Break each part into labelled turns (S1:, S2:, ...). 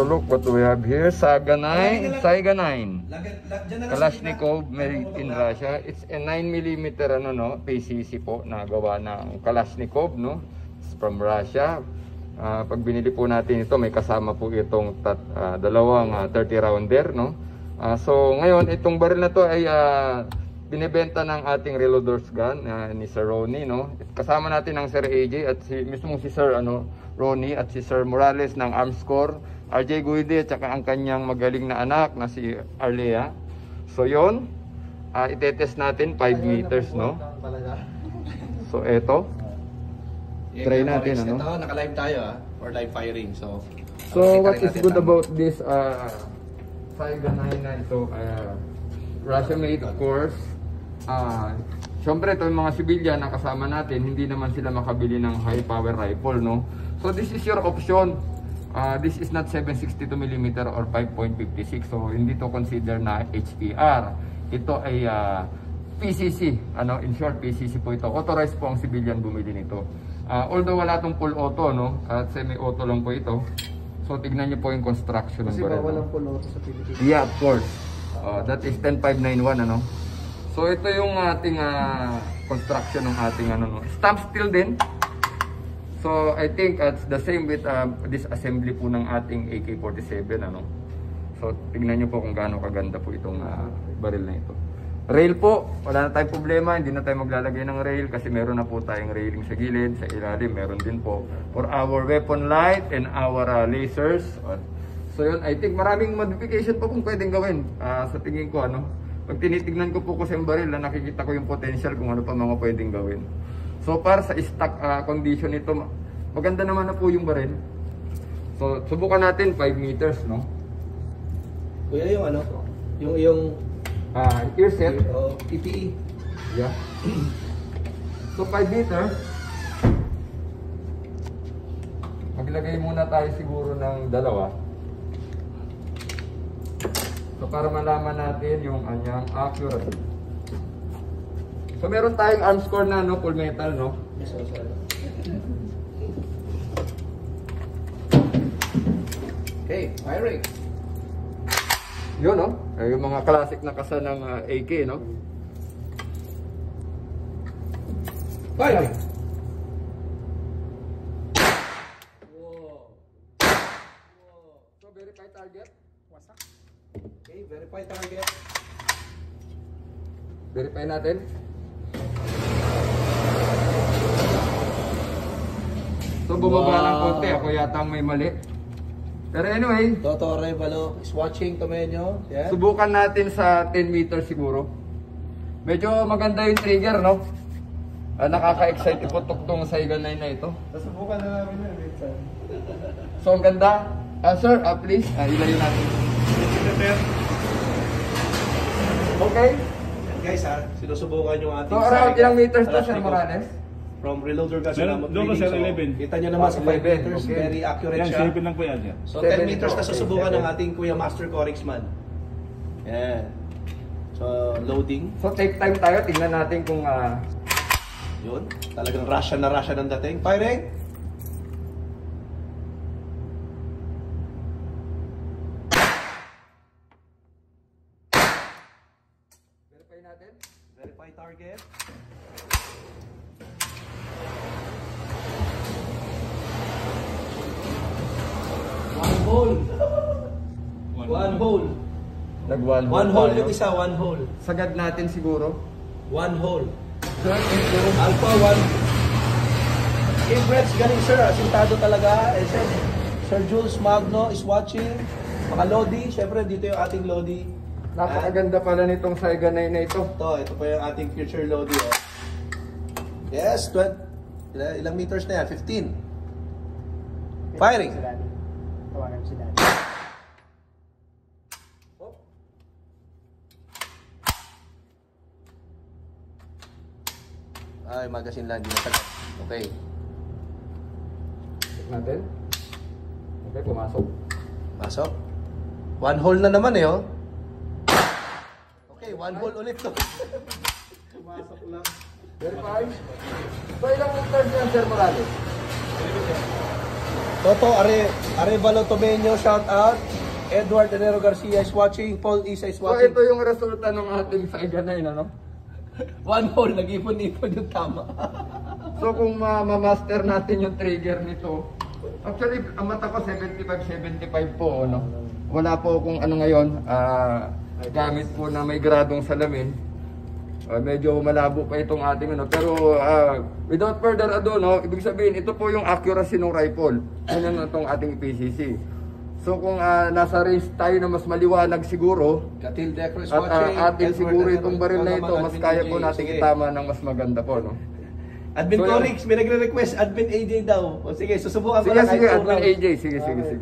S1: look what we have here. Saiga 9. Kalashnikov made in Russia. It's a 9mm ano no, PCC po na gawa ng Kalashnikov no. It's from Russia. Pag binili po natin ito, may kasama po itong dalawang 30 rounder no. So ngayon itong baril na to ay binibenta ng ating reloaders gun ni Sir Ronnie no. Kasama natin ang Sir AJ at mismo si Sir Ronnie at si Sir Morales ng Arms Corps, RJ Guide at saka ang kanyang magaling na anak na si Arlea. So yon, itetest natin 5 meters no. So eto, try natin ano.
S2: Ito, naka-live tayo for live firing. So
S1: what is good about this Saiga 9 na ito, Russia made of course. Siyempre ito yung mga civilian na kasama natin, hindi naman sila makabili ng high power rifle no. So this is your option. This is not 762mm or 5.56, so hindi to consider na HPR. Ito ay PCC, ano, in short PCC po ito. Authorized po ang civilian bumili nito. Although wala tong full auto no, at semi-auto lang po ito. So tignan niyo po yung construction ng baril. Kasi walang full auto sa Pilipinas. Yeah, of course. That is 10591 ano. So ito yung ating construction ng ating ano no. Stamp steel din. So I think it's the same with this assembly po ng ating AK-47 ano. So tingnan niyo po kung gaano kaganda po itong baril na ito. Rail po, wala na tayong problema, hindi na tayo maglalagay ng rail kasi meron na po tayong railing sa gilid, sa ilalim meron din po for our weapon light and our lasers. So yun, I think maraming modification po kung pwedeng gawin sa tingin ko ano. Pag tinitignan ko po kasi yung baril, nakikita ko yung potential kung ano pa mga pwedeng gawin. So para sa stock condition nito, maganda naman na po yung baril. So subukan natin 5 meters, no?
S2: Kuya, yung ano? Yung
S1: ear set.
S2: PPE.
S1: Yeah. So 5 meters. Maglagay muna tayo siguro ng dalawa. So para malaman natin yung kanyang accuracy. So meron tayong arms core na no, full metal no.
S2: Yes, sir. Okay, firing.
S1: Yun no, yung mga classic na kasa ng AK no.
S2: Firing.
S1: So verify target. Wasak.
S2: Okay, verify target.
S1: Verify natin. So bumaba ng konti, ako yata may mali. Pero anyway,
S2: Dr. Arevalo is watching, tumenyo. Yeah.
S1: subukan natin sa 10 meters siguro. Medyo maganda yung trigger no. Nakaka-excite po tuktong Saiga 9 na ito.
S2: Subukan na namin na minsan.
S1: So ang ganda. Sir, please, ilayo natin. Okay.
S2: Guys sinusubukan yung ating
S1: So around ilang meters to, Sir Morales?
S2: From reloader gas
S3: Doon ko sa 11.
S2: Kita nyo naman sa 5 meters,
S1: Okay.
S2: very accurate
S3: Yan,
S2: siya.
S3: 7 lang po yan.
S2: So
S1: 7
S2: 10 meters
S1: ito.
S2: na susubukan
S1: Okay,
S2: ng ating Kuya Master Corixman. Yan. So loading.
S1: So take time tayo, tingnan natin kung
S2: Yun. Talagang Russian na Russian ang dating. Firing!
S1: verify natin.
S2: Verify target. One hole. One hole.
S1: Nag-one
S2: One hole yung isa, one hole.
S1: Sagad natin siguro.
S2: One hole.
S1: Sir,
S2: Alpha 1. Impress, galing sir. Asintado talaga. Sir Jules Magno is watching. Mga Lodi. Siyempre, dito yung ating Lodi.
S1: napakaganda pala nitong Saiga 9 na ito.
S2: Ito pa yung ating future Lodi. Oh. Yes, ilang meters na yan? 15. Firing.
S4: Tawagan si Daddy.
S2: Ay, magazine lang. Di na okay.
S1: Check natin. Okay, pumasok.
S2: Pasok. One hole na naman oh. Okay, one hole ulit to. Pumasok lang.
S1: Verify. So ilang meters yan, Sir Morales? So
S2: Toto Arevalo Tomeño, shout out. Edward Enero Garcia is watching. Paul Isa is
S1: So
S2: watching.
S1: ito yung resulta ng ating Saiga 9, ano?
S2: One hole, nag-ipon-ipon yung tama.
S1: So kung ma-master natin yung trigger nito, actually ang mata ko 75 po, ano? Wala po kung ano ngayon, gamit po na may gradong salamin. Medyo malabo pa itong ating ano, pero without further ado, no, ibig sabihin ito po yung accuracy ng rifle. Yan itong ating PCC. So kung nasa range tayo na mas maliwanag siguro,
S2: Katil Decro is
S1: at
S2: watching.
S1: atin
S2: Edward
S1: siguro
S2: Enero,
S1: itong baril na ito, mas
S2: Admin
S1: kaya
S2: AJ.
S1: po natin
S2: Sige.
S1: itama ng mas maganda po, no?
S2: Admin
S1: So,
S2: Corix, may nagre-request, Admin AJ daw. O sige, susubukan ko
S1: Sige,
S2: lang.
S1: sige,
S2: kahit
S1: Admin
S2: 2 rounds.
S1: AJ, sige.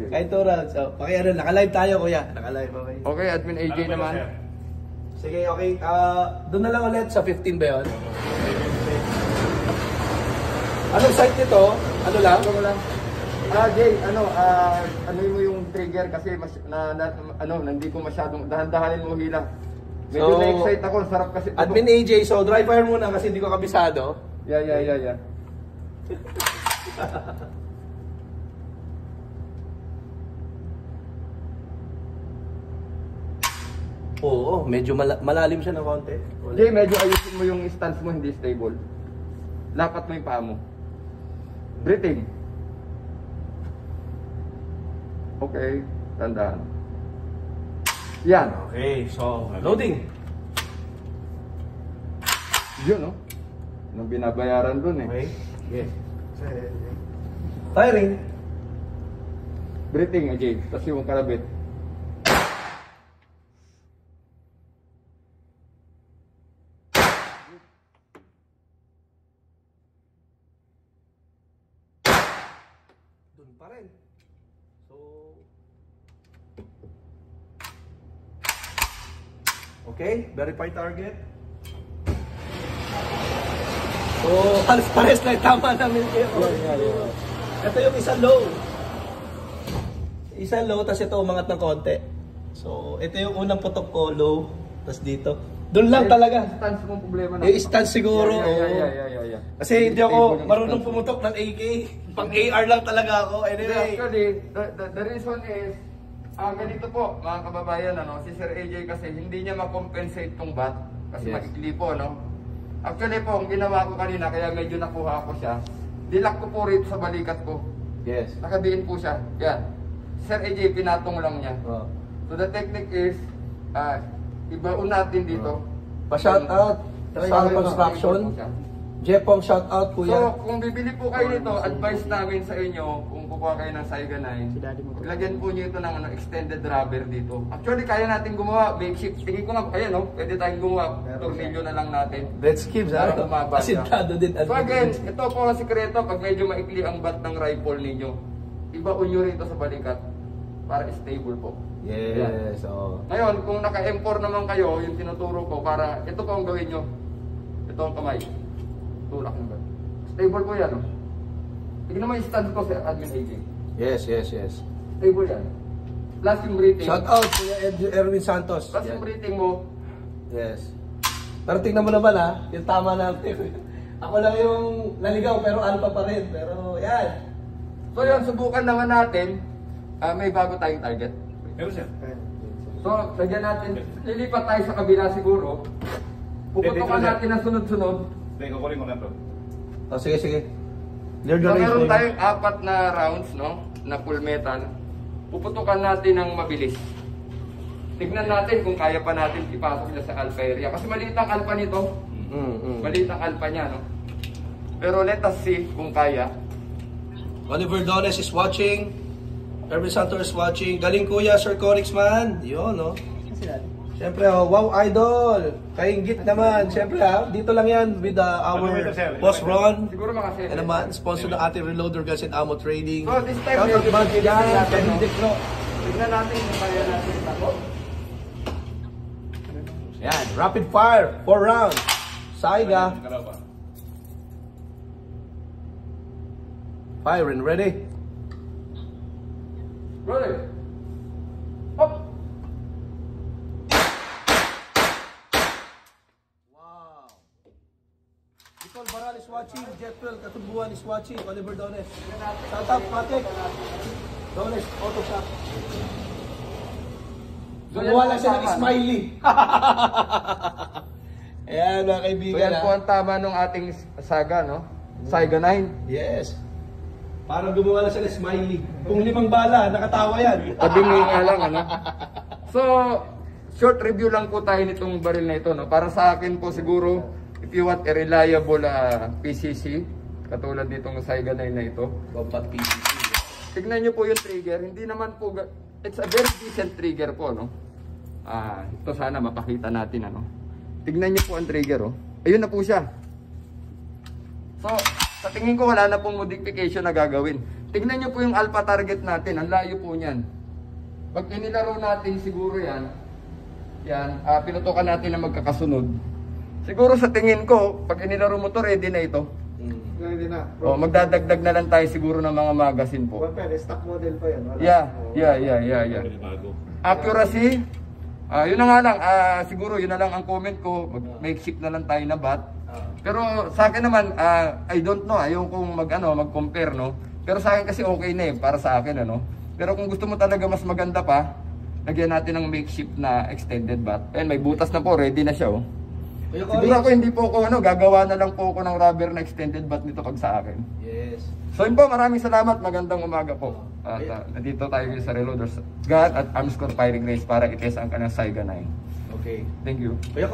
S2: Kahit 2 rounds. So, pakiano, naka-live tayo kuya. Naka-live, okay.
S1: Okay, Admin AJ naman.
S2: Sige, okay. Doon na lang ulit sa 15 ba yun? Anong site nito? Ano lang?
S1: Ano lang? Jay, ano mo yung trigger kasi hindi ko masyadong dahan-dahanin mo hila. Medyo
S2: So,
S1: na-excite ako, sarap kasi.
S2: Admin AJ, so dry fire muna kasi hindi ko kabisado.
S1: Yeah.
S2: Oo, medyo malalim siya ng konti.
S1: Jay, medyo ayusin mo yung stance mo, hindi stable. Lapat mo yung paa mo. Breathing. Okay, tandaan. Yan.
S2: Okay, so loading.
S1: Yun, no? Nung binabayaran dun eh.
S2: Okay. Yes. Firing.
S1: Breathing, Jay. Tapos yung karabit.
S2: Doon pa rin. So okay, verify target. So, halos pares na yung tama namin kayo. Ito yung isang low. Isang low, tapos ito umangat ng konti. So, ito yung unang putok ko, low. Tapos dito. Doon lang talaga.
S1: Stance mo problema na.
S2: Yung stance siguro.
S1: Yeah.
S2: Kasi hindi ako marunong pumutok ng AK. Pang AR lang talaga ako. Anyway.
S1: Actually, the reason is, ganito po, mga kababayan, si Sir AJ kasi hindi niya ma-compensate tong bat. Kasi
S2: Yes.
S1: maikli po, no? Actually po, ang ginawa ko kanina, kaya medyo nakuha ko siya, dilak ko po rito sa balikat ko.
S2: Yes.
S1: Nakabiin po siya. Yan. Sir AJ, pinatong lang niya.
S2: Oh.
S1: So the technique is, ibaon natin dito.
S2: Pa-shout out. Sound construction. Jepong shout out
S1: So,
S2: kuya.
S1: kung bibili po kayo nito, advice namin sa inyo, kung kukuha kayo ng Saiga 9, lagyan po nyo ito ng extended rubber dito. Actually, kaya natin gumawa, makeshift. Tingin ko nga, ayan pwede tayong gumawa, tornilyo na lang natin.
S2: Let's keep
S1: Para bumaba siya.
S2: Asintado din.
S1: So again, ito po ang sikreto, pag medyo maikli ang bat ng rifle ninyo, ibaon nyo rito sa balikat, para stable po.
S2: Yes, oh.
S1: Ngayon, kung naka M4 naman kayo, yung tinuturo ko, para ito po ang gawin nyo. Ito ang kamay. Tulak ng bat. Stable po yan, Tignan mo yung stance ko sa Admin AJ.
S2: Yes.
S1: Stable yan. Plus yung breathing.
S2: Shout out kuya Erwin Santos.
S1: Plus yung breathing mo.
S2: Yes. Pero tingnan mo naman yung tama namin. Ako lang yung naligaw pero alpha pa rin. Pero yan.
S1: So yun, subukan naman natin. May bago tayong target.
S3: Meron siya.
S1: So, lagyan natin. Lilipat tayo sa kabila siguro. Puputukan natin ang sunod-sunod.
S3: Hindi, kukunin ko na ito.
S2: Oh, sige. Clear the
S1: So,
S2: range
S1: meron
S2: mo yun.
S1: tayong 4 na rounds, na full metal. Puputukan natin ng mabilis. Tignan natin kung kaya pa natin ipasok niya sa alpha area. Kasi maliit ang alpha nito. Maliit ang alpha niya, Pero let us see kung kaya.
S2: Oliver Dones is watching. Erwin Santos is watching. Galing kuya, Sir Corix man. Yun,
S4: Kasi dati.
S2: Siyempre, wow idol. Kainggit naman. Siyempre dito lang yan with our boss Ron.
S1: Siguro mga 7.
S2: Ano naman, sponsor ng ating Reloader Guns and Ammo Trading.
S1: So this time,
S2: Shout out
S1: medyo
S2: man
S1: mabilis
S2: yan,
S1: natin,
S2: Kevin Dicro.
S1: Tignan natin kung kaya natin ito.
S2: Yan, rapid fire, 4 rounds. Saiga, fire and ready.
S1: Ready? Hop!
S2: Wow. Nicole Baral is watching. Jetwell Katubuan is watching. Oliver Dones. Shout out, Patek. Dones, Auto Shop. Gumawa lang siya ng smiley. Ayan, mga
S1: So
S2: kaibigan.
S1: yan po ang tama ng ating saga, no? Saiga 9.
S2: Yes. Parang gumawa lang siya ng smiley. Kung 5 bala, nakatawa yan.
S1: Tabingi nga lang, ano? So, short review lang po tayo nitong baril na ito, no? Para sa akin po siguro, if you want a reliable PCC, katulad ditong Saiga 9 na ito,
S2: Compact PCC.
S1: tignan nyo po yung trigger, hindi naman po, it's a very decent trigger po, no? Ito sana mapakita natin, ano? Tignan nyo po ang trigger, oh. Ayun na po siya. So, sa tingin ko wala na pong modification na gagawin. Tignan nyo po yung alpha target natin, ang layo po niyan. Pag inilaro natin siguro yan, pinutukan natin na magkakasunod. Siguro sa tingin ko, pag inilaro mo to, ready na ito.
S5: Ready na.
S1: O, magdadagdag na lang tayo siguro ng mga magazine po.
S5: One pen, stock model pa yan. Wala.
S1: Yeah. Accuracy, yun na nga lang, siguro yun na lang ang comment ko, makeshift na lang tayo na bat. Pero sa akin naman, I don't know, ayaw kong mag-compare, no? Pero sa akin kasi okay na eh, para sa akin, ano? Pero kung gusto mo talaga mas maganda pa, lagyan natin ng makeshift na extended bat. Ayan, may butas na po, ready na siya, oh. Siguro ako hindi po ako, gagawa na lang po ako ng rubber na extended bat nito pag sa akin.
S2: Yes.
S1: So yun po, maraming salamat, magandang umaga po. At nandito tayo sa Reloaders God at Armscore Firing Range para itest ang kanyang Saiga 9.
S2: Okay.
S1: Thank you.
S2: Kuya